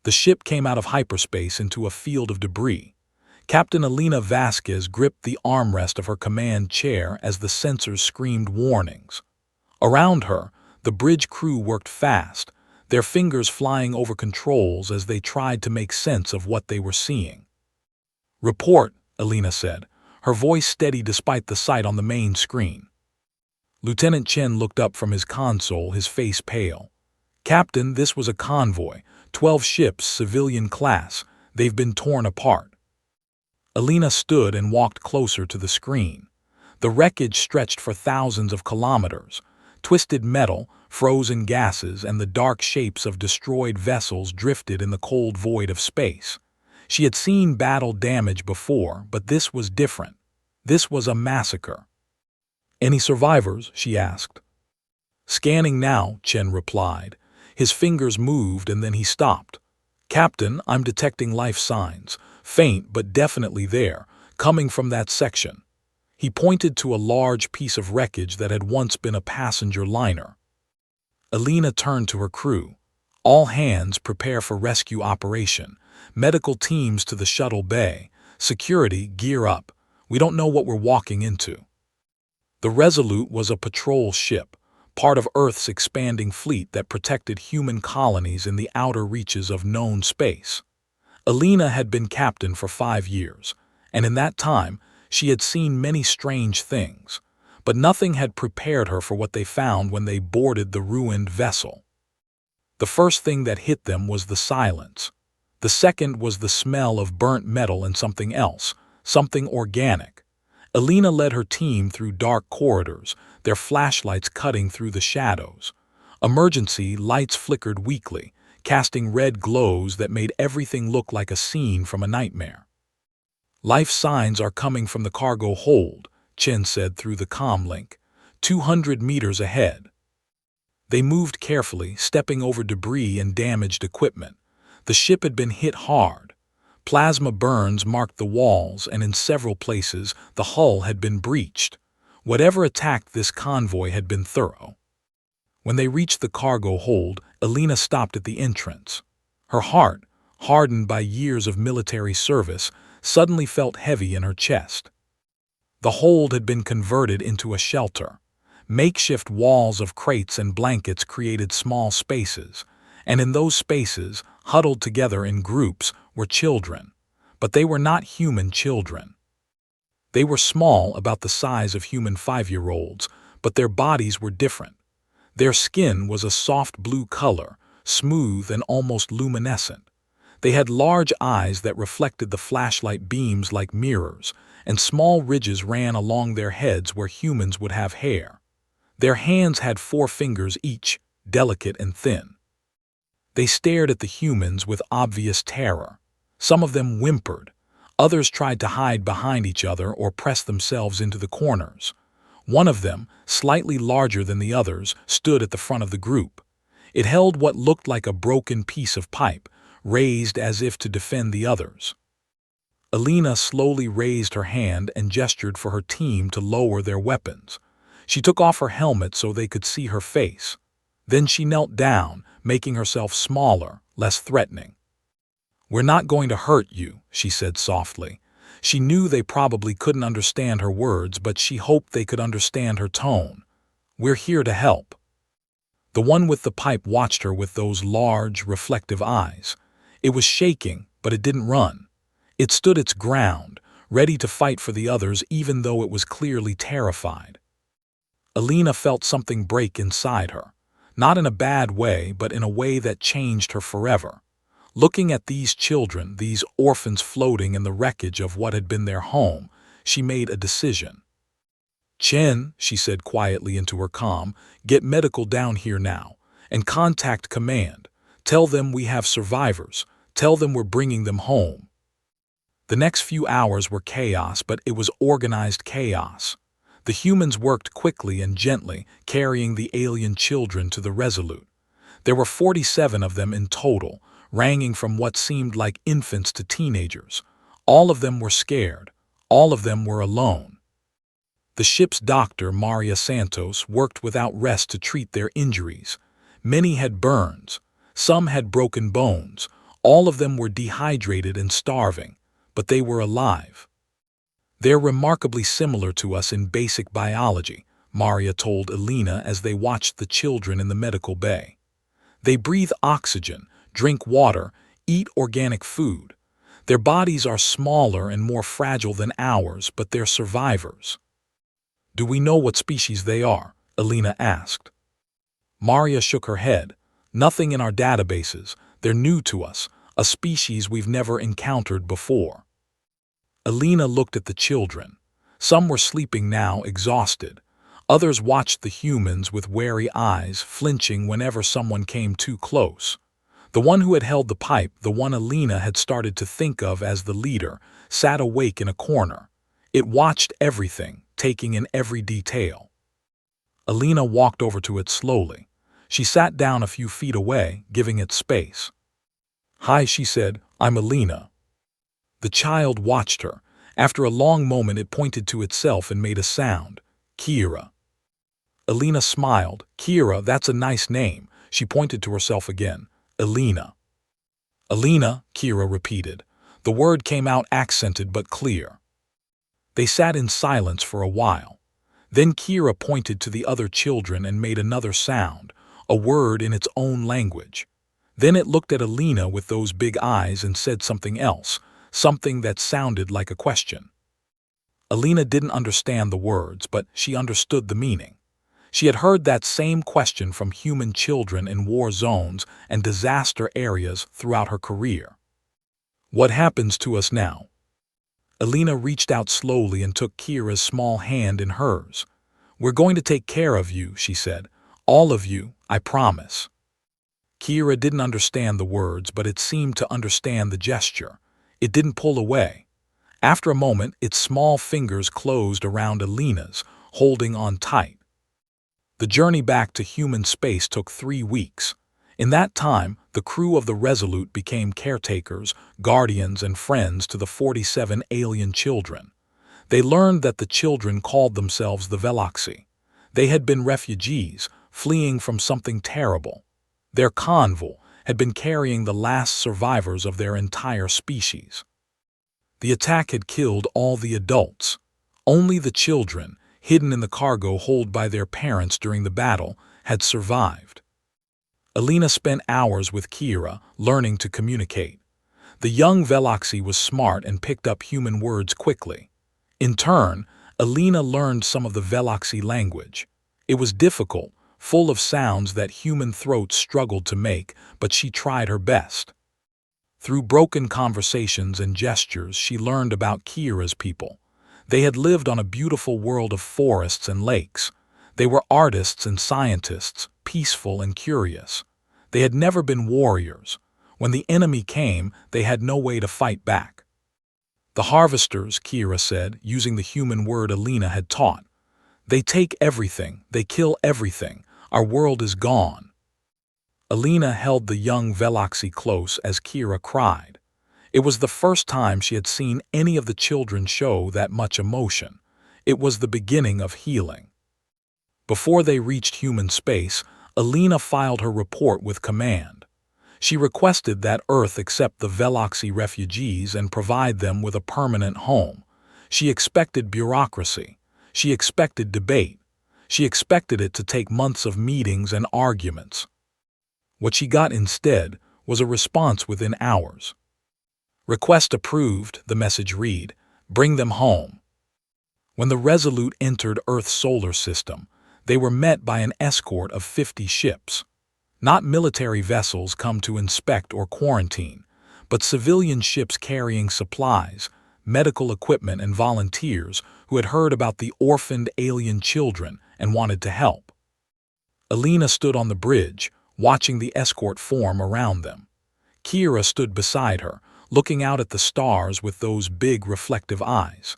The ship came out of hyperspace into a field of debris. Captain Elena Vasquez gripped the armrest of her command chair as the sensors screamed warnings. Around her, the bridge crew worked fast, their fingers flying over controls as they tried to make sense of what they were seeing. "Report," Elena said, her voice steady despite the sight on the main screen. Lieutenant Chen looked up from his console, his face pale. "Captain, this was a convoy, 12 ships, civilian class. They've been torn apart." Elena stood and walked closer to the screen. The wreckage stretched for thousands of kilometers. Twisted metal, frozen gases, and the dark shapes of destroyed vessels drifted in the cold void of space. She had seen battle damage before, but this was different. This was a massacre. "Any survivors?" she asked. "Scanning now," Chen replied. His fingers moved and then he stopped. "Captain, I'm detecting life signs. Faint, but definitely there, coming from that section." He pointed to a large piece of wreckage that had once been a passenger liner. Elena turned to her crew. "All hands prepare for rescue operation. Medical teams to the shuttle bay. Security, gear up. We don't know what we're walking into." The Resolute was a patrol ship, part of Earth's expanding fleet that protected human colonies in the outer reaches of known space. Elena had been captain for 5 years, and in that time she had seen many strange things, but nothing had prepared her for what they found when they boarded the ruined vessel. The first thing that hit them was the silence. The second was the smell of burnt metal and something else, something organic. Elena led her team through dark corridors, their flashlights cutting through the shadows. Emergency lights flickered weakly, casting red glows that made everything look like a scene from a nightmare. "Life signs are coming from the cargo hold," Chen said through the comm link, 200 meters ahead. They moved carefully, stepping over debris and damaged equipment. The ship had been hit hard. Plasma burns marked the walls, and in several places the hull had been breached. Whatever attacked this convoy had been thorough. When they reached the cargo hold, Elena stopped at the entrance. Her heart, hardened by years of military service, suddenly felt heavy in her chest. The hold had been converted into a shelter. Makeshift walls of crates and blankets created small spaces, and in those spaces, huddled together in groups, were children. But they were not human children. They were small, about the size of human 5-year-olds, but their bodies were different. Their skin was a soft blue color, smooth and almost luminescent. They had large eyes that reflected the flashlight beams like mirrors, and small ridges ran along their heads where humans would have hair. Their hands had 4 fingers each, delicate and thin. They stared at the humans with obvious terror. Some of them whimpered. Others tried to hide behind each other or press themselves into the corners. One of them, slightly larger than the others, stood at the front of the group. It held what looked like a broken piece of pipe, raised as if to defend the others. Elena slowly raised her hand and gestured for her team to lower their weapons. She took off her helmet so they could see her face. Then she knelt down, making herself smaller, less threatening. "We're not going to hurt you," she said softly. She knew they probably couldn't understand her words, but she hoped they could understand her tone. "We're here to help." The one with the pipe watched her with those large, reflective eyes. It was shaking, but it didn't run. It stood its ground, ready to fight for the others even though it was clearly terrified. Elena felt something break inside her, not in a bad way, but in a way that changed her forever. Looking at these children, these orphans floating in the wreckage of what had been their home, she made a decision. "Chen," she said quietly into her comm, "get medical down here now, and contact command. Tell them we have survivors. Tell them we're bringing them home." The next few hours were chaos, but it was organized chaos. The humans worked quickly and gently, carrying the alien children to the Resolute. There were 47 of them in total, ranging from what seemed like infants to teenagers. All of them were scared. All of them were alone. The ship's doctor, Maria Santos, worked without rest to treat their injuries. Many had burns. Some had broken bones. All of them were dehydrated and starving, but they were alive. "They're remarkably similar to us in basic biology," Maria told Elena as they watched the children in the medical bay. "They breathe oxygen, drink water, eat organic food. Their bodies are smaller and more fragile than ours, but they're survivors." "Do we know what species they are?" Elena asked. Maria shook her head. "Nothing in our databases. They're new to us, a species we've never encountered before." Elena looked at the children. Some were sleeping now, exhausted. Others watched the humans with wary eyes, flinching whenever someone came too close. The one who had held the pipe, the one Elena had started to think of as the leader, sat awake in a corner. It watched everything, taking in every detail. Elena walked over to it slowly. She sat down a few feet away, giving it space. "Hi," she said. "I'm Elena." The child watched her. After a long moment it pointed to itself and made a sound. "Kira." Elena smiled. "Kira, that's a nice name." She pointed to herself again. "Elena." "Elena," Kira repeated. The word came out accented but clear. They sat in silence for a while. Then Kira pointed to the other children and made another sound, a word in its own language. Then it looked at Elena with those big eyes and said something else, something that sounded like a question. Elena didn't understand the words, but she understood the meaning. She had heard that same question from human children in war zones and disaster areas throughout her career. "What happens to us now?" Elena reached out slowly and took Kira's small hand in hers. "We're going to take care of you," she said. "All of you, I promise." Kira didn't understand the words, but it seemed to understand the gesture. It didn't pull away. After a moment, its small fingers closed around Elena's, holding on tight. The journey back to human space took 3 weeks. In that time, the crew of the Resolute became caretakers, guardians, and friends to the 47 alien children. They learned that the children called themselves the Veloxi. They had been refugees, fleeing from something terrible. Their convoy had been carrying the last survivors of their entire species. The attack had killed all the adults. Only the children, hidden in the cargo hold by their parents during the battle, had survived. Elena spent hours with Kira, learning to communicate. The young Veloxi was smart and picked up human words quickly. In turn, Elena learned some of the Veloxi language. It was difficult, full of sounds that human throats struggled to make, but she tried her best. Through broken conversations and gestures, she learned about Kira's people. They had lived on a beautiful world of forests and lakes. They were artists and scientists, peaceful and curious. They had never been warriors. When the enemy came, they had no way to fight back. "The harvesters," Kira said, using the human word Elena had taught. "They take everything, they kill everything. Our world is gone." Elena held the young Veloxi close as Kira cried. It was the first time she had seen any of the children show that much emotion. It was the beginning of healing. Before they reached human space, Elena filed her report with command. She requested that Earth accept the Veloxi refugees and provide them with a permanent home. She expected bureaucracy. She expected debate. She expected it to take months of meetings and arguments. What she got instead was a response within hours. "Request approved," the message read. "Bring them home." When the Resolute entered Earth's solar system, they were met by an escort of 50 ships. Not military vessels come to inspect or quarantine, but civilian ships carrying supplies, medical equipment, and volunteers who had heard about the orphaned alien children and wanted to help. Elena stood on the bridge, watching the escort form around them. Kira stood beside her, looking out at the stars with those big reflective eyes.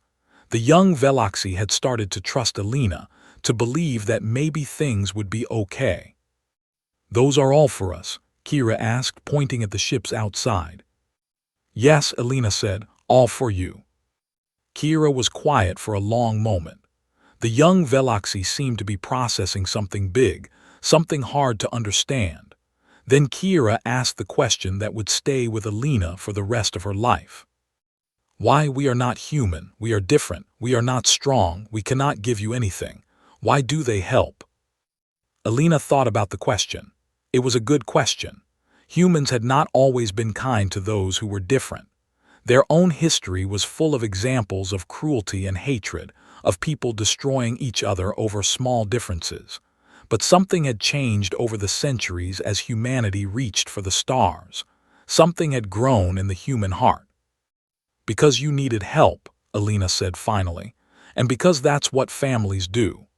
The young Veloxi had started to trust Elena, to believe that maybe things would be okay. "Those are all for us?" Kira asked, pointing at the ships outside. "Yes," Elena said, "all for you." Kira was quiet for a long moment. The young Veloxi seemed to be processing something big, something hard to understand. Then Kira asked the question that would stay with Alina for the rest of her life. Why we are not human, we are different, we are not strong, we cannot give you anything. Why do they help? Alina thought about the question. It was a good question. Humans had not always been kind to those who were different. Their own history was full of examples of cruelty and hatred, of people destroying each other over small differences. But something had changed over the centuries as humanity reached for the stars. Something had grown in the human heart. Because you needed help, Alina said finally, and because that's what families do.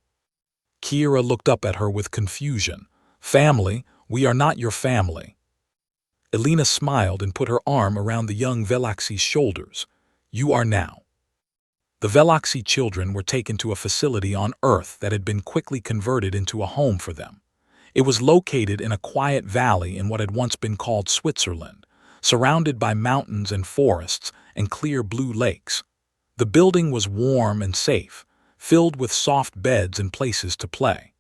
Kira looked up at her with confusion. Family? We are not your family. Alina smiled and put her arm around the young Veloxi's shoulders. You are now. The Veloxi children were taken to a facility on Earth that had been quickly converted into a home for them. It was located in a quiet valley in what had once been called Switzerland, surrounded by mountains and forests and clear blue lakes. The building was warm and safe, filled with soft beds and places to play.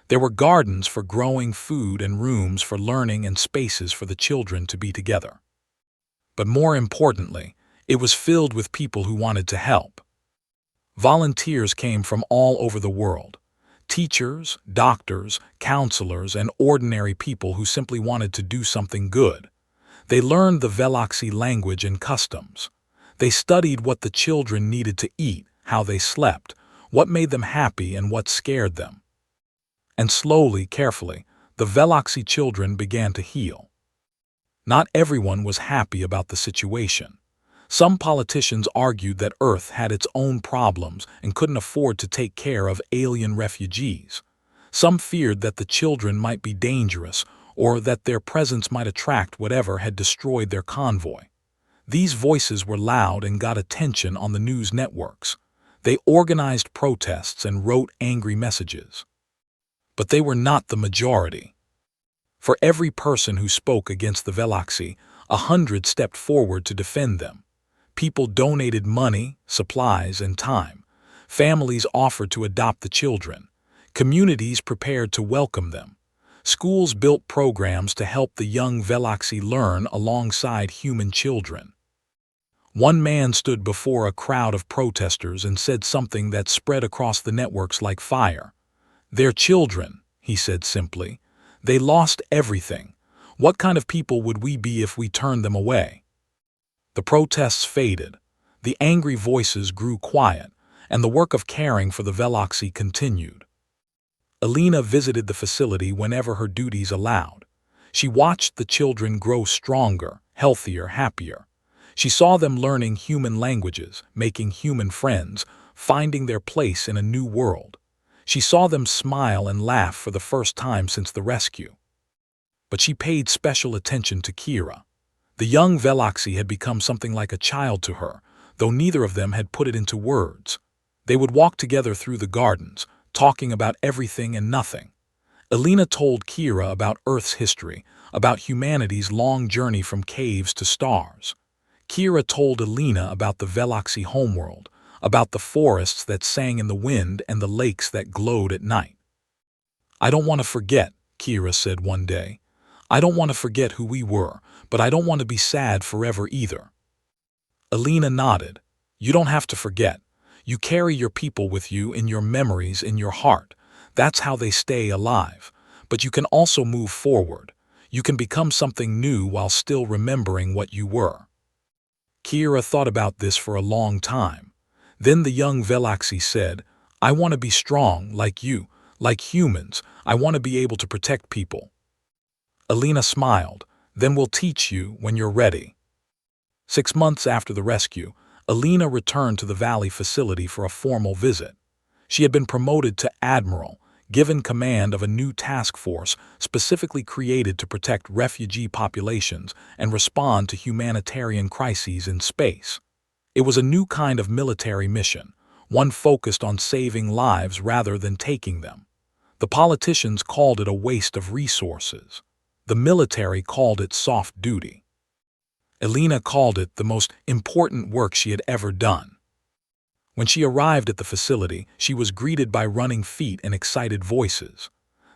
There were gardens for growing food and rooms for learning and spaces for the children to be together. But more importantly, it was filled with people who wanted to help. Volunteers came from all over the world. Teachers, doctors, counselors, and ordinary people who simply wanted to do something good. They learned the Veloxi language and customs. They studied what the children needed to eat, how they slept, what made them happy and what scared them. And slowly, carefully, the Veloxi children began to heal. Not everyone was happy about the situation. Some politicians argued that Earth had its own problems and couldn't afford to take care of alien refugees. Some feared that the children might be dangerous or that their presence might attract whatever had destroyed their convoy. These voices were loud and got attention on the news networks. They organized protests and wrote angry messages. But they were not the majority. For every person who spoke against the Veloxi, 100 stepped forward to defend them. People donated money, supplies, and time. Families offered to adopt the children. Communities prepared to welcome them. Schools built programs to help the young Veloxi learn alongside human children. One man stood before a crowd of protesters and said something that spread across the networks like fire. They're children, he said simply. They lost everything. What kind of people would we be if we turned them away? The protests faded. The angry voices grew quiet, and the work of caring for the Veloxi continued. Alina visited the facility whenever her duties allowed. She watched the children grow stronger, healthier, happier. She saw them learning human languages, making human friends, finding their place in a new world. She saw them smile and laugh for the first time since the rescue. But she paid special attention to Kira. The young Veloxi had become something like a child to her, though neither of them had put it into words. They would walk together through the gardens, talking about everything and nothing. Alina told Kira about Earth's history, about humanity's long journey from caves to stars. Kira told Alina about the Veloxi homeworld, about the forests that sang in the wind and the lakes that glowed at night. I don't want to forget, Kira said one day. I don't want to forget who we were, but I don't want to be sad forever either. Alina nodded. You don't have to forget. You carry your people with you in your memories, in your heart. That's how they stay alive. But you can also move forward. You can become something new while still remembering what you were. Kira thought about this for a long time. Then the young Veloxi said, I want to be strong, like you, like humans. I want to be able to protect people. Alina smiled. Then we'll teach you when you're ready. 6 months after the rescue, Alina returned to the Valley facility for a formal visit. She had been promoted to Admiral, given command of a new task force specifically created to protect refugee populations and respond to humanitarian crises in space. It was a new kind of military mission, one focused on saving lives rather than taking them. The politicians called it a waste of resources. The military called it soft duty. Alina called it the most important work she had ever done. When she arrived at the facility, she was greeted by running feet and excited voices.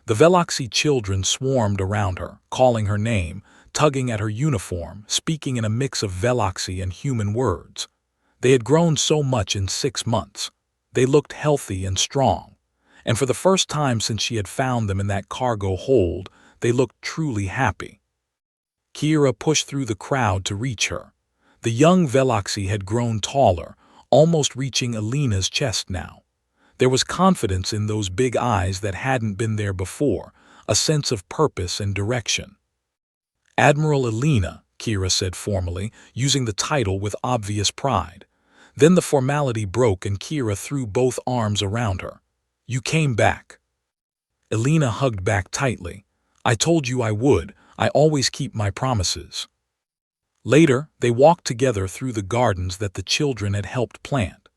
The Veloxy children swarmed around her, calling her name, tugging at her uniform, speaking in a mix of Veloxy and human words. They had grown so much in 6 months. They looked healthy and strong. And for the first time since she had found them in that cargo hold, they looked truly happy. Kira pushed through the crowd to reach her. The young Veloxy had grown taller, almost reaching Alina's chest now. There was confidence in those big eyes that hadn't been there before, a sense of purpose and direction. "Admiral Alina," Kira said formally, using the title with obvious pride. Then the formality broke and Kira threw both arms around her. "You came back." Alina hugged back tightly. "I told you I would. I always keep my promises." Later, they walked together through the gardens that the children had helped plant.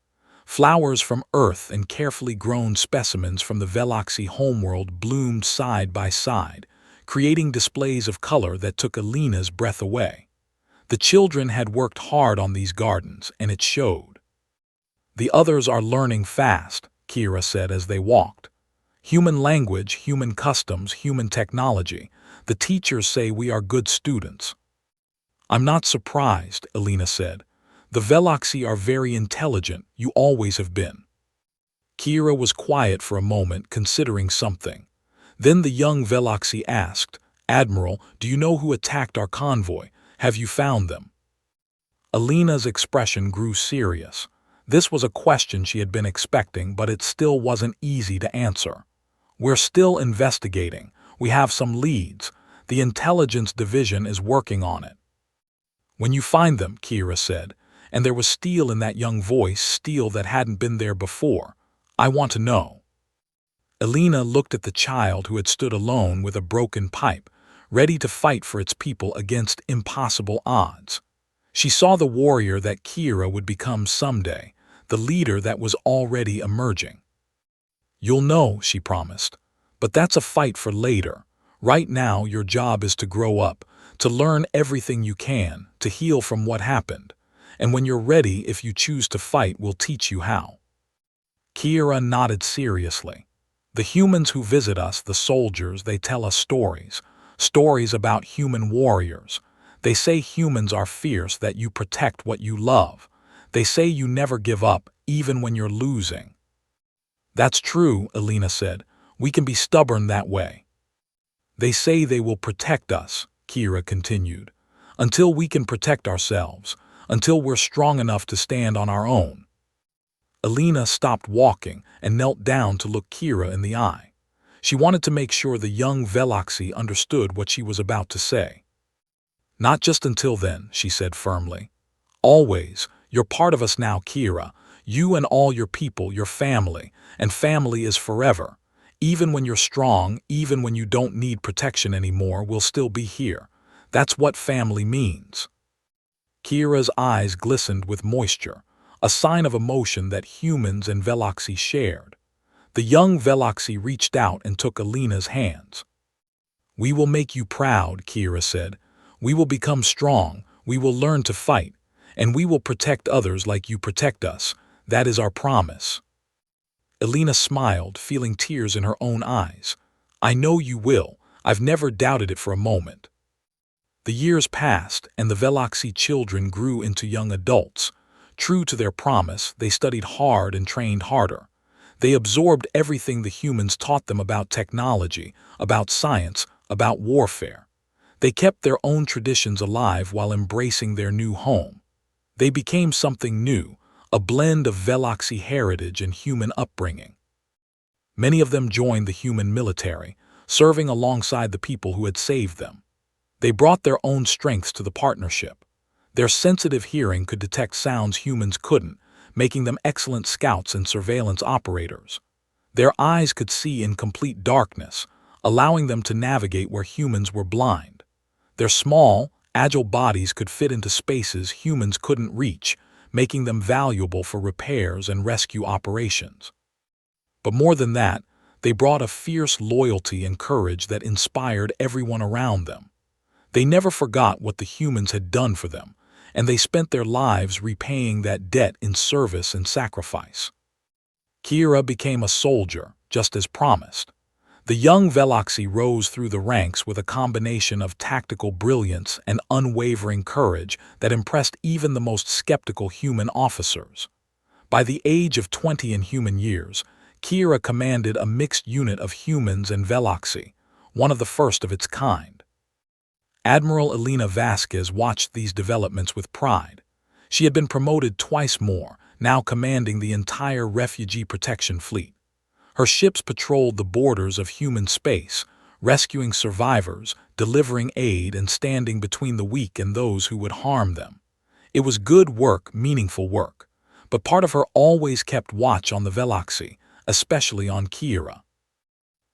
Flowers from Earth and carefully grown specimens from the Veloxy homeworld bloomed side by side, creating displays of color that took Alina's breath away. The children had worked hard on these gardens, and it showed. "The others are learning fast," Kira said as they walked. "Human language, human customs, human technology. The teachers say we are good students." "I'm not surprised," Alina said. "The Veloxy are very intelligent, you always have been." Kira was quiet for a moment, considering something. Then the young Veloxy asked, "Admiral, do you know who attacked our convoy? Have you found them?" Alina's expression grew serious. This was a question she had been expecting, but it still wasn't easy to answer. "We're still investigating. We have some leads. The intelligence division is working on it." "When you find them," Kira said, and there was steel in that young voice, steel that hadn't been there before, "I want to know." Alina looked at the child who had stood alone with a broken pipe, ready to fight for its people against impossible odds. She saw the warrior that Kira would become someday, the leader that was already emerging. "You'll know," she promised, "but that's a fight for later. Right now, your job is to grow up, to learn everything you can, to heal from what happened. And when you're ready, if you choose to fight, we'll teach you how." Kira nodded seriously. "The humans who visit us, the soldiers, they tell us stories. Stories about human warriors. They say humans are fierce, that you protect what you love. They say you never give up, even when you're losing." "That's true," Alina said. "We can be stubborn that way." "They say they will protect us," Kira continued, "until we can protect ourselves, until we're strong enough to stand on our own." Alina stopped walking and knelt down to look Kira in the eye. She wanted to make sure the young Veloxy understood what she was about to say. "Not just until then," she said firmly. "Always. You're part of us now, Kira. You and all your people, your family, and family is forever. Even when you're strong, even when you don't need protection anymore, we'll still be here. That's what family means." Kira's eyes glistened with moisture, a sign of emotion that humans and Veloxy shared. The young Veloxy reached out and took Alina's hands. "We will make you proud," Kira said. "We will become strong, we will learn to fight, and we will protect others like you protect us. That is our promise." Alina smiled, feeling tears in her own eyes. "I know you will. I've never doubted it for a moment." The years passed, and the Veloxy children grew into young adults. True to their promise, they studied hard and trained harder. They absorbed everything the humans taught them about technology, about science, about warfare. They kept their own traditions alive while embracing their new home. They became something new, a blend of Veloxy heritage and human upbringing. Many of them joined the human military, serving alongside the people who had saved them. They brought their own strengths to the partnership. Their sensitive hearing could detect sounds humans couldn't, making them excellent scouts and surveillance operators. Their eyes could see in complete darkness, allowing them to navigate where humans were blind. Their small, agile bodies could fit into spaces humans couldn't reach, making them valuable for repairs and rescue operations. But more than that, they brought a fierce loyalty and courage that inspired everyone around them. They never forgot what the humans had done for them, and they spent their lives repaying that debt in service and sacrifice. Kira became a soldier, just as promised. The young Veloxy rose through the ranks with a combination of tactical brilliance and unwavering courage that impressed even the most skeptical human officers. By the age of 20 in human years, Kira commanded a mixed unit of humans and Veloxy, one of the first of its kind. Admiral Elena Vasquez watched these developments with pride. She had been promoted twice more, now commanding the entire refugee protection fleet. Her ships patrolled the borders of human space, rescuing survivors, delivering aid, and standing between the weak and those who would harm them. It was good work, meaningful work. But part of her always kept watch on the Veloxy, especially on Kira.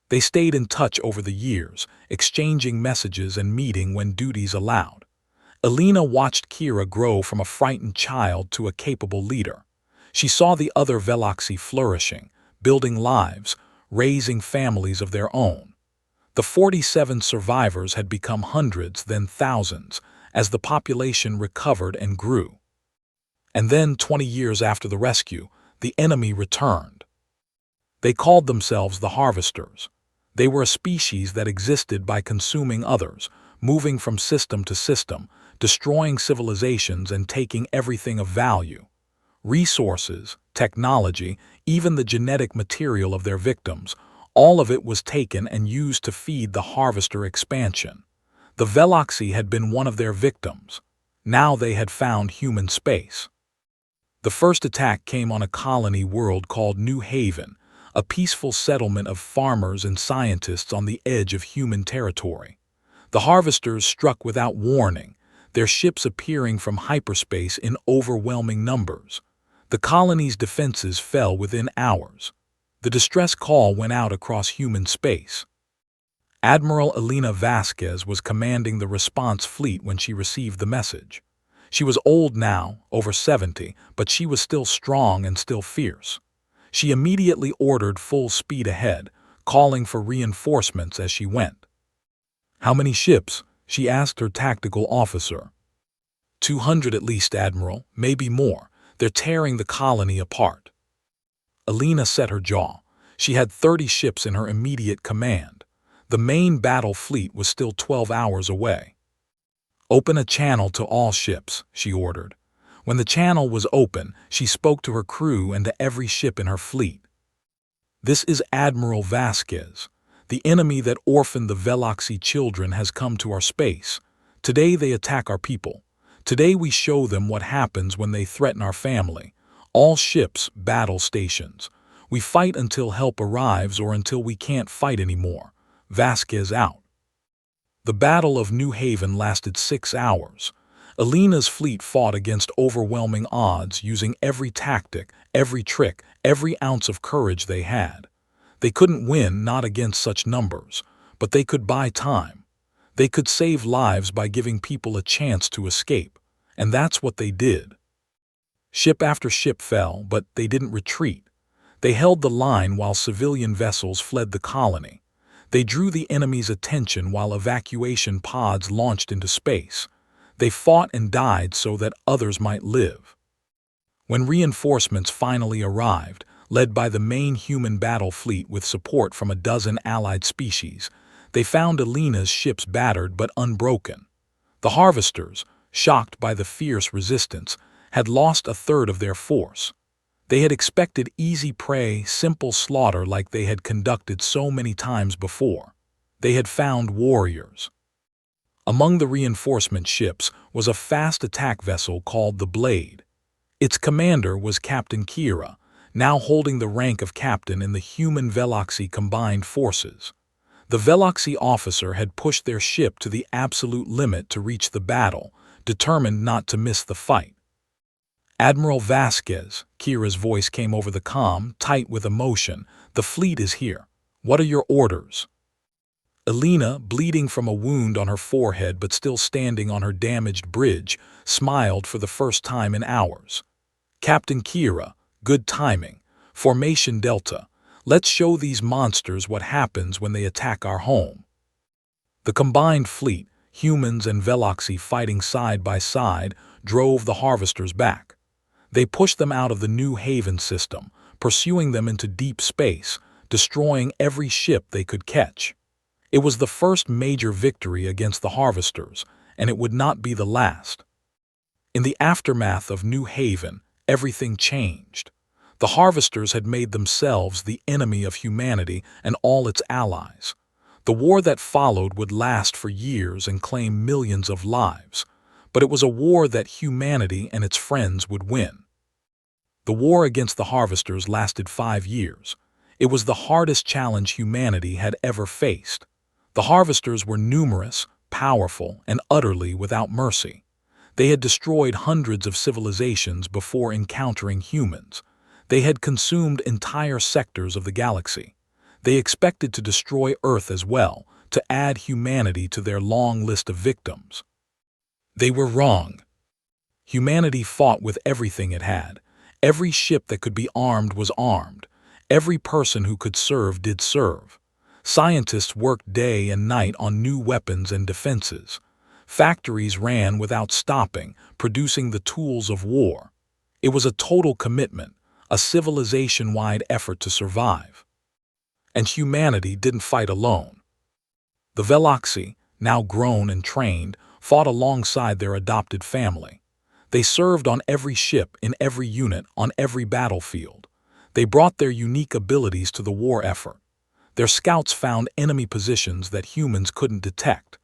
They stayed in touch over the years, exchanging messages and meeting when duties allowed. Elena watched Kira grow from a frightened child to a capable leader. She saw the other Veloxy flourishing, building lives, raising families of their own. The 47 survivors had become hundreds, then thousands, as the population recovered and grew. And then, 20 years after the rescue, the enemy returned. They called themselves the Harvesters. They were a species that existed by consuming others, moving from system to system, destroying civilizations and taking everything of value. Resources, technology, even the genetic material of their victims, all of it was taken and used to feed the Harvester expansion. The Veloxy had been one of their victims. Now they had found human space. The first attack came on a colony world called New Haven, a peaceful settlement of farmers and scientists on the edge of human territory. The Harvesters struck without warning, their ships appearing from hyperspace in overwhelming numbers. The colony's defenses fell within hours. The distress call went out across human space. Admiral Elena Vasquez was commanding the response fleet when she received the message. She was old now, over 70, but she was still strong and still fierce. She immediately ordered full speed ahead, calling for reinforcements as she went. "How many ships?" she asked her tactical officer. 200 at least, Admiral, maybe more. They're tearing the colony apart." Elena set her jaw. She had 30 ships in her immediate command. The main battle fleet was still 12 hours away. "Open a channel to all ships," she ordered. When the channel was open, she spoke to her crew and to every ship in her fleet. "This is Admiral Vasquez. The enemy that orphaned the Veloxy children has come to our space. Today they attack our people. Today we show them what happens when they threaten our family. All ships, battle stations. We fight until help arrives or until we can't fight anymore. Vasquez out." The Battle of New Haven lasted 6 hours. Elena's fleet fought against overwhelming odds, using every tactic, every trick, every ounce of courage they had. They couldn't win, not against such numbers, but they could buy time. They could save lives by giving people a chance to escape, and that's what they did. Ship after ship fell, but they didn't retreat. They held the line while civilian vessels fled the colony. They drew the enemy's attention while evacuation pods launched into space. They fought and died so that others might live. When reinforcements finally arrived, led by the main human battle fleet with support from a dozen allied species, they found Elena's ships battered but unbroken. The Harvesters, shocked by the fierce resistance, had lost a third of their force. They had expected easy prey, simple slaughter like they had conducted so many times before. They had found warriors. Among the reinforcement ships was a fast attack vessel called the Blade. Its commander was Captain Kira, now holding the rank of captain in the human Veloxy combined forces. The Veloxy officer had pushed their ship to the absolute limit to reach the battle, determined not to miss the fight. "Admiral Vasquez," Kira's voice came over the comm, tight with emotion, "the fleet is here. What are your orders?" Elena, bleeding from a wound on her forehead but still standing on her damaged bridge, smiled for the first time in hours. "Captain Kira, good timing. Formation Delta. Let's show these monsters what happens when they attack our home." The combined fleet, humans and Veloxy fighting side by side, drove the Harvesters back. They pushed them out of the New Haven system, pursuing them into deep space, destroying every ship they could catch. It was the first major victory against the Harvesters, and it would not be the last. In the aftermath of New Haven, everything changed. The Harvesters had made themselves the enemy of humanity and all its allies. The war that followed would last for years and claim millions of lives, but it was a war that humanity and its friends would win. The war against the Harvesters lasted 5 years. It was the hardest challenge humanity had ever faced. The Harvesters were numerous, powerful, and utterly without mercy. They had destroyed hundreds of civilizations before encountering humans. They had consumed entire sectors of the galaxy. They expected to destroy Earth as well, to add humanity to their long list of victims. They were wrong. Humanity fought with everything it had. Every ship that could be armed was armed. Every person who could serve did serve. Scientists worked day and night on new weapons and defenses. Factories ran without stopping, producing the tools of war. It was a total commitment, a civilization-wide effort to survive. And humanity didn't fight alone. The Veloxi, now grown and trained, fought alongside their adopted family. They served on every ship, in every unit, on every battlefield. They brought their unique abilities to the war effort. Their scouts found enemy positions that humans couldn't detect.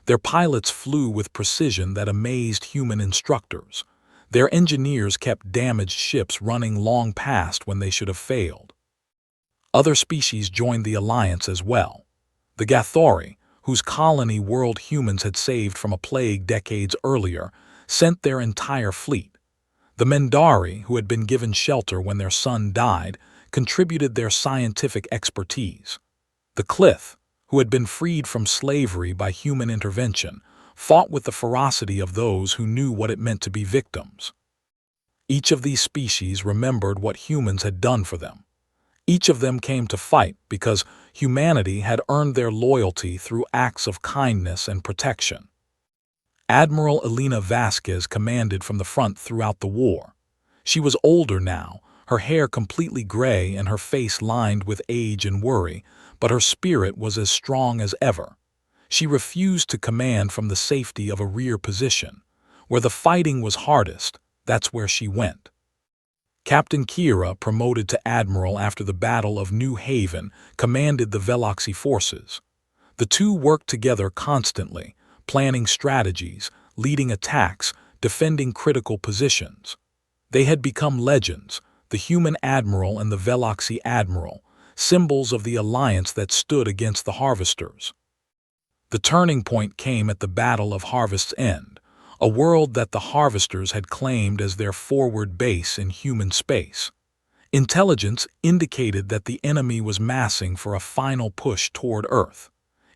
Their pilots flew with precision that amazed human instructors. Their engineers kept damaged ships running long past when they should have failed. Other species joined the alliance as well. The Gathori, whose colony world humans had saved from a plague decades earlier, sent their entire fleet. The Mendari, who had been given shelter when their son died, contributed their scientific expertise. The Clith, who had been freed from slavery by human intervention, fought with the ferocity of those who knew what it meant to be victims. Each of these species remembered what humans had done for them. Each of them came to fight because humanity had earned their loyalty through acts of kindness and protection. Admiral Elena Vasquez commanded from the front throughout the war. She was older now, her hair completely gray and her face lined with age and worry, but her spirit was as strong as ever. She refused to command from the safety of a rear position. Where the fighting was hardest, that's where she went. Captain Kira, promoted to admiral after the Battle of New Haven, commanded the Veloxi forces. The two worked together constantly, planning strategies, leading attacks, defending critical positions. They had become legends, the human admiral and the Veloxi admiral, symbols of the alliance that stood against the Harvesters. The turning point came at the Battle of Harvest's End, a world that the Harvesters had claimed as their forward base in human space. Intelligence indicated that the enemy was massing for a final push toward Earth.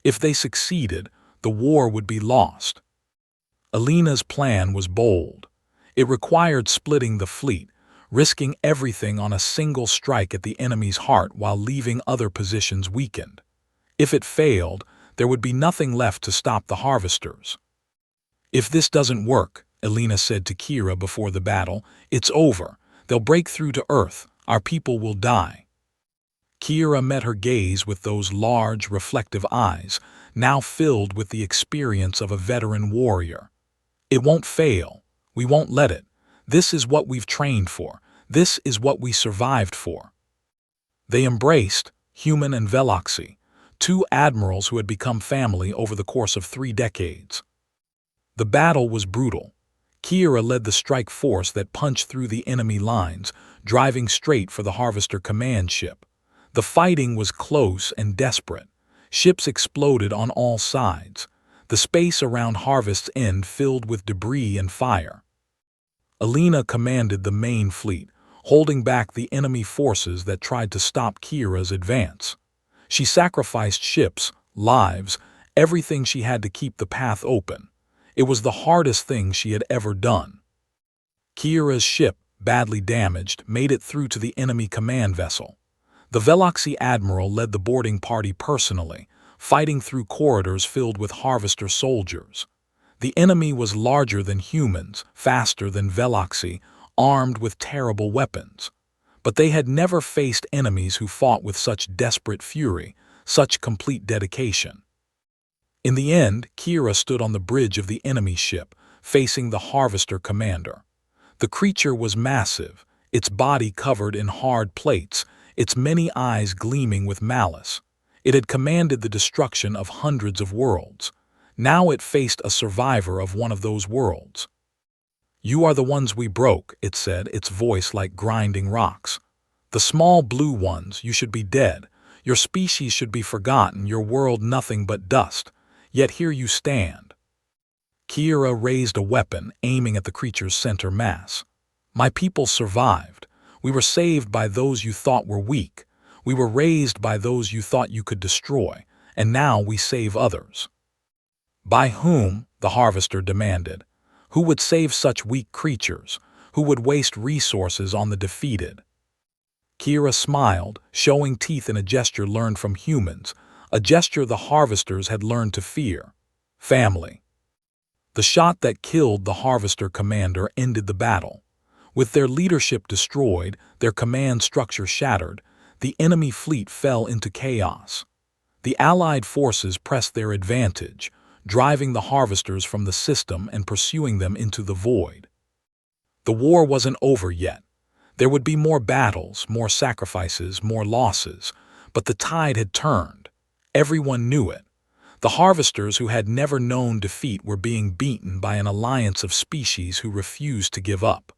If they succeeded, the war would be lost. Elena's plan was bold. It required splitting the fleet, risking everything on a single strike at the enemy's heart while leaving other positions weakened. If it failed, there would be nothing left to stop the Harvesters. "If this doesn't work," Elena said to Kira before the battle, "it's over. They'll break through to Earth. Our people will die." Kira met her gaze with those large, reflective eyes, now filled with the experience of a veteran warrior. "It won't fail. We won't let it. This is what we've trained for. This is what we survived for." They embraced, human and Veloxi, two admirals who had become family over the course of 3 decades. The battle was brutal. Kira led the strike force that punched through the enemy lines, driving straight for the Harvester command ship. The fighting was close and desperate. Ships exploded on all sides. The space around Harvest's End filled with debris and fire. Elena commanded the main fleet, holding back the enemy forces that tried to stop Kira's advance. She sacrificed ships, lives, everything she had to keep the path open. It was the hardest thing she had ever done. Kira's ship, badly damaged, made it through to the enemy command vessel. The Veloxi admiral led the boarding party personally, fighting through corridors filled with Harvester soldiers. The enemy was larger than humans, faster than Veloxi, armed with terrible weapons. but they had never faced enemies who fought with such desperate fury, such complete dedication. In the end, Kira stood on the bridge of the enemy ship, facing the Harvester commander. The creature was massive, its body covered in hard plates, its many eyes gleaming with malice. It had commanded the destruction of hundreds of worlds. Now it faced a survivor of one of those worlds. "You are the ones we broke," it said, its voice like grinding rocks. "The small blue ones, you should be dead. Your species should be forgotten, your world nothing but dust. Yet here you stand." Kira raised a weapon, aiming at the creature's center mass. "My people survived. We were saved by those you thought were weak. We were raised by those you thought you could destroy, and now we save others." "By whom?" the Harvester demanded. "Who would save such weak creatures? Who would waste resources on the defeated?" Kira smiled, showing teeth in a gesture learned from humans, a gesture the Harvesters had learned to fear. "Family." The shot that killed the Harvester commander ended the battle. With their leadership destroyed, their command structure shattered, the enemy fleet fell into chaos. The Allied forces pressed their advantage, driving the Harvesters from the system and pursuing them into the void. The war wasn't over yet. There would be more battles, more sacrifices, more losses, but the tide had turned. Everyone knew it. The Harvesters who had never known defeat were being beaten by an alliance of species who refused to give up.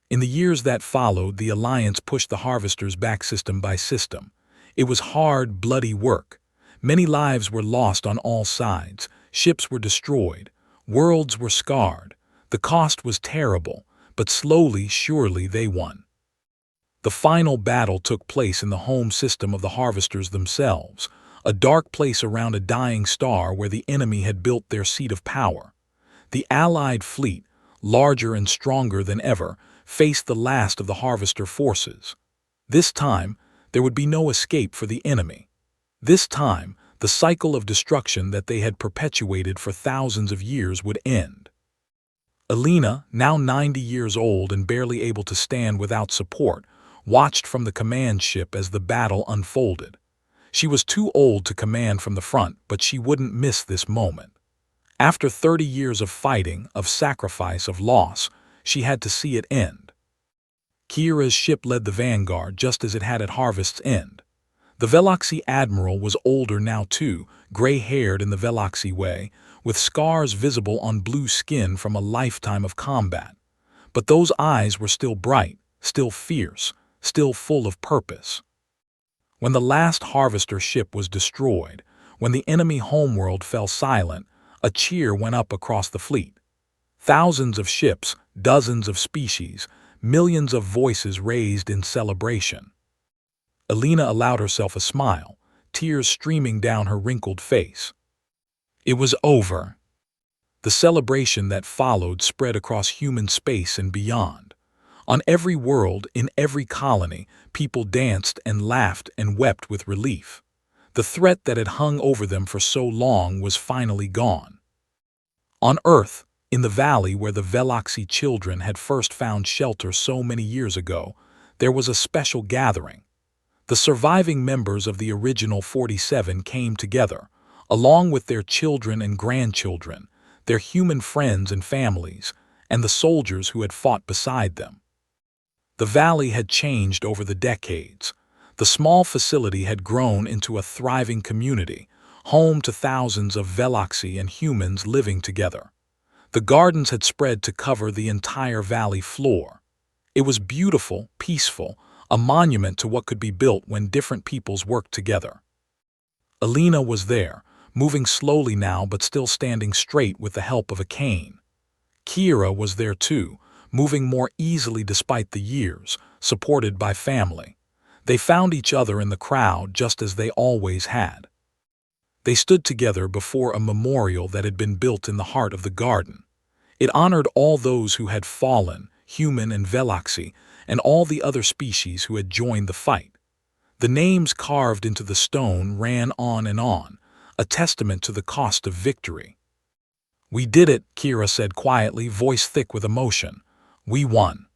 In the years that followed, the alliance pushed the Harvesters back system by system. It was hard, bloody work. Many lives were lost on all sides, ships were destroyed, worlds were scarred. The cost was terrible, but slowly, surely they won. The final battle took place in the home system of the Harvesters themselves, a dark place around a dying star where the enemy had built their seat of power. The Allied fleet, larger and stronger than ever, faced the last of the Harvester forces. This time, there would be no escape for the enemy. This time, the cycle of destruction that they had perpetuated for thousands of years would end. Alina, now 90 years old and barely able to stand without support, watched from the command ship as the battle unfolded. She was too old to command from the front, but she wouldn't miss this moment. After 30 years of fighting, of sacrifice, of loss, she had to see it end. Kira's ship led the vanguard just as it had at Harvest's End. The Veloxy admiral was older now too, gray-haired in the Veloxy way, with scars visible on blue skin from a lifetime of combat. But those eyes were still bright, still fierce, still full of purpose. When the last Harvester ship was destroyed, when the enemy homeworld fell silent, a cheer went up across the fleet. Thousands of ships, dozens of species, millions of voices raised in celebration. Alina allowed herself a smile, tears streaming down her wrinkled face. It was over. The celebration that followed spread across human space and beyond. On every world, in every colony, people danced and laughed and wept with relief. The threat that had hung over them for so long was finally gone. On Earth, in the valley where the Veloxy children had first found shelter so many years ago, there was a special gathering. The surviving members of the original 47 came together, along with their children and grandchildren, their human friends and families, and the soldiers who had fought beside them. The valley had changed over the decades. The small facility had grown into a thriving community, home to thousands of Veloxy and humans living together. The gardens had spread to cover the entire valley floor. It was beautiful, peaceful, a monument to what could be built when different peoples worked together. Alina was there, moving slowly now but still standing straight with the help of a cane. Kira was there too, moving more easily despite the years, supported by family. They found each other in the crowd just as they always had. They stood together before a memorial that had been built in the heart of the garden. It honored all those who had fallen, human and Veloxy, and all the other species who had joined the fight. The names carved into the stone ran on and on, a testament to the cost of victory. "We did it," Kira said quietly, voice thick with emotion. "We won."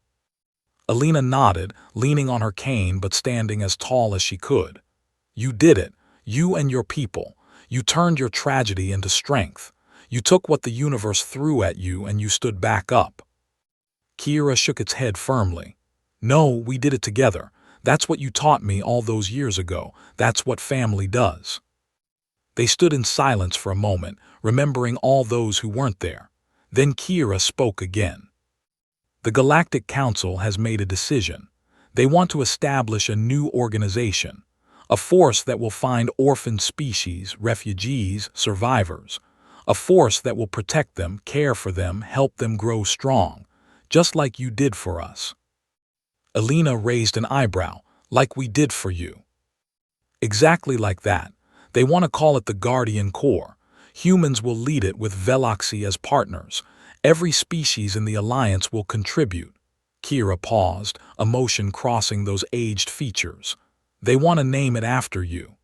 Alina nodded, leaning on her cane but standing as tall as she could. You did it. You and your people. You turned your tragedy into strength. You took what the universe threw at you and you stood back up. Kira shook its head firmly. No, we did it together. That's what you taught me all those years ago. That's what family does. They stood in silence for a moment, remembering all those who weren't there. Then Kira spoke again. The Galactic Council has made a decision. They want to establish a new organization, a force that will find orphaned species, refugees, survivors, a force that will protect them, care for them, help them grow strong, just like you did for us. Alina raised an eyebrow, like we did for you. Exactly like that. They want to call it the Guardian Corps. Humans will lead it with Veloxy as partners. Every species in the Alliance will contribute. Kira paused, emotion crossing those aged features. They want to name it after you.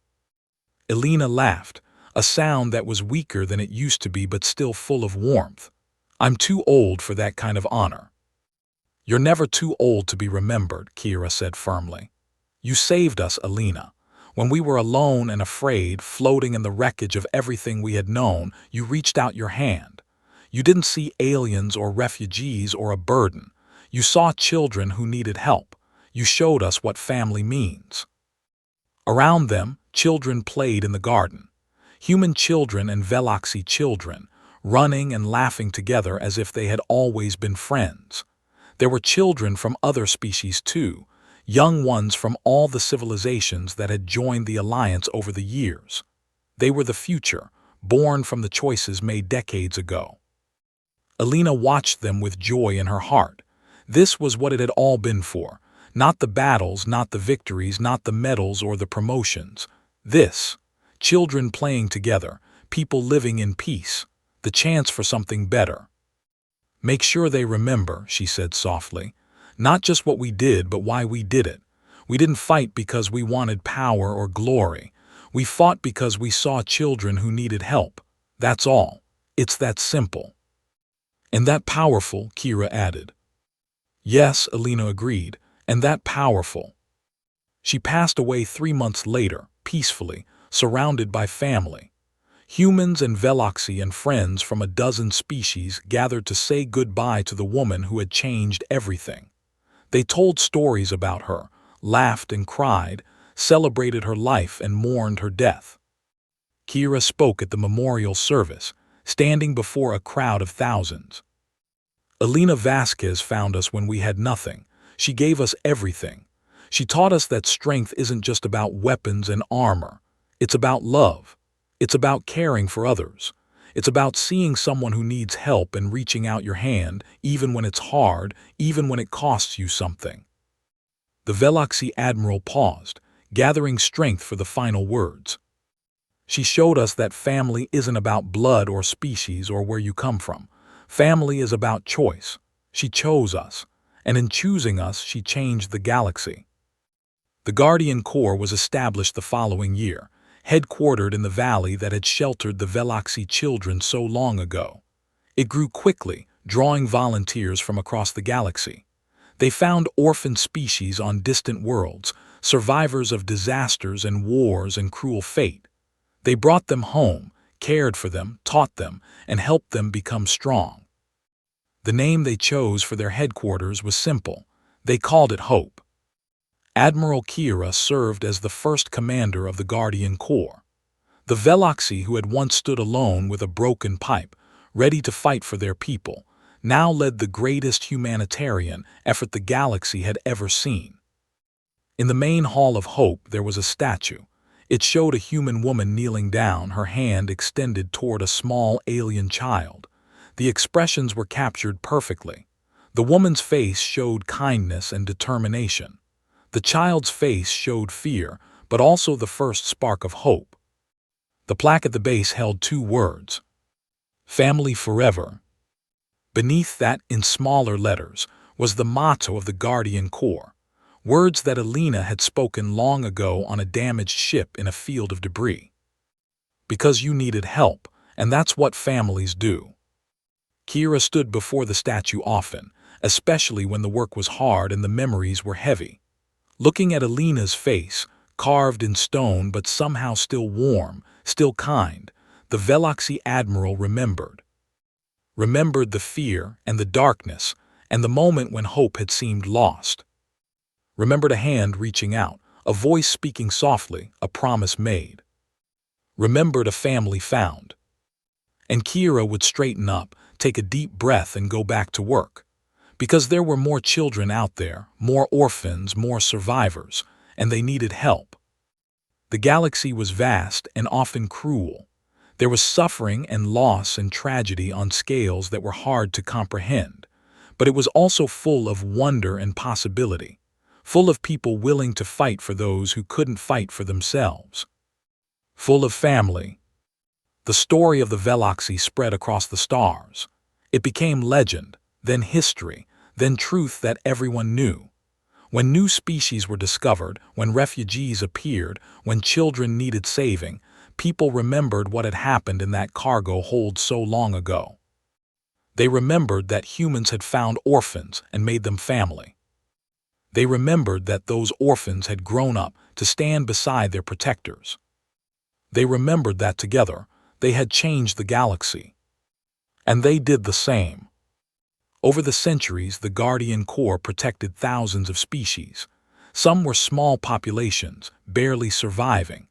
Alina laughed, a sound that was weaker than it used to be but still full of warmth. I'm too old for that kind of honor. You're never too old to be remembered, Kira said firmly. You saved us, Alina. When we were alone and afraid, floating in the wreckage of everything we had known, you reached out your hand. You didn't see aliens or refugees or a burden. You saw children who needed help. You showed us what family means. Around them, children played in the garden. Human children and Veloxy children, running and laughing together as if they had always been friends. There were children from other species too, young ones from all the civilizations that had joined the Alliance over the years. They were the future, born from the choices made decades ago. Alina watched them with joy in her heart. This was what it had all been for. Not the battles, not the victories, not the medals or the promotions. This, children playing together, people living in peace, the chance for something better. Make sure they remember, she said softly, not just what we did, but why we did it. We didn't fight because we wanted power or glory. We fought because we saw children who needed help. That's all. It's that simple. And that powerful, Kira added. Yes, Alina agreed, and that powerful. She passed away 3 months later, peacefully, surrounded by family. Humans and Veloxy and friends from a dozen species gathered to say goodbye to the woman who had changed everything. They told stories about her, laughed and cried, celebrated her life and mourned her death. Kira spoke at the memorial service, standing before a crowd of thousands. Alina Vasquez found us when we had nothing. She gave us everything. She taught us that strength isn't just about weapons and armor. It's about love. It's about caring for others. It's about seeing someone who needs help and reaching out your hand, even when it's hard, even when it costs you something. The Veloxy Admiral paused, gathering strength for the final words. She showed us that family isn't about blood or species or where you come from. Family is about choice. She chose us, and in choosing us, she changed the galaxy. The Guardian Corps was established the following year, headquartered in the valley that had sheltered the Veloxy children so long ago. It grew quickly, drawing volunteers from across the galaxy. They found orphaned species on distant worlds, survivors of disasters and wars and cruel fate. They brought them home, cared for them, taught them, and helped them become strong. The name they chose for their headquarters was simple. They called it Hope. Admiral Kira served as the first commander of the Guardian Corps. The Veloxy who had once stood alone with a broken pipe, ready to fight for their people, now led the greatest humanitarian effort the galaxy had ever seen. In the main hall of Hope there was a statue. It showed a human woman kneeling down, her hand extended toward a small alien child. The expressions were captured perfectly. The woman's face showed kindness and determination. The child's face showed fear, but also the first spark of hope. The plaque at the base held 2 words: Family Forever. Beneath that, in smaller letters, was the motto of the Guardian Corps, words that Alina had spoken long ago on a damaged ship in a field of debris. Because you needed help, and that's what families do. Kira stood before the statue often, especially when the work was hard and the memories were heavy. Looking at Alina's face, carved in stone but somehow still warm, still kind, the Veloxy Admiral remembered. Remembered the fear and the darkness and the moment when hope had seemed lost. Remembered a hand reaching out, a voice speaking softly, a promise made. Remembered a family found. And Kira would straighten up, take a deep breath and go back to work. Because there were more children out there, more orphans, more survivors, and they needed help. The galaxy was vast and often cruel. There was suffering and loss and tragedy on scales that were hard to comprehend, but it was also full of wonder and possibility, full of people willing to fight for those who couldn't fight for themselves. Full of family. The story of the Veloxy spread across the stars. It became legend, then history, then truth that everyone knew. When new species were discovered, when refugees appeared, when children needed saving, people remembered what had happened in that cargo hold so long ago. They remembered that humans had found orphans and made them family. They remembered that those orphans had grown up to stand beside their protectors. They remembered that together, they had changed the galaxy. And they did the same. Over the centuries, the Guardian Corps protected thousands of species. Some were small populations, barely surviving.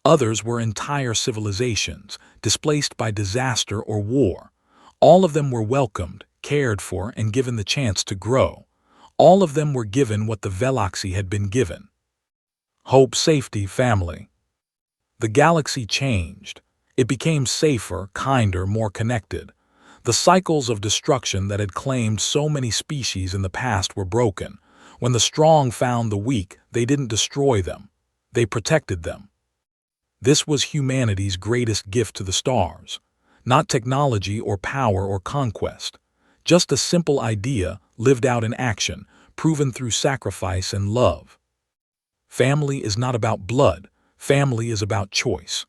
Others were entire civilizations, displaced by disaster or war. All of them were welcomed, cared for, and given the chance to grow. All of them were given what the Veloxy had been given. Hope, safety, family. The galaxy changed. It became safer, kinder, more connected. The cycles of destruction that had claimed so many species in the past were broken. When the strong found the weak, they didn't destroy them. They protected them. This was humanity's greatest gift to the stars. Not technology or power or conquest. Just a simple idea, lived out in action, proven through sacrifice and love. Family is not about blood. Family is about choice.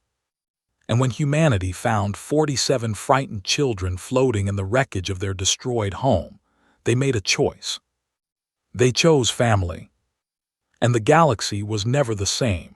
And when humanity found 47 frightened children floating in the wreckage of their destroyed home, they made a choice. They chose family. And the galaxy was never the same.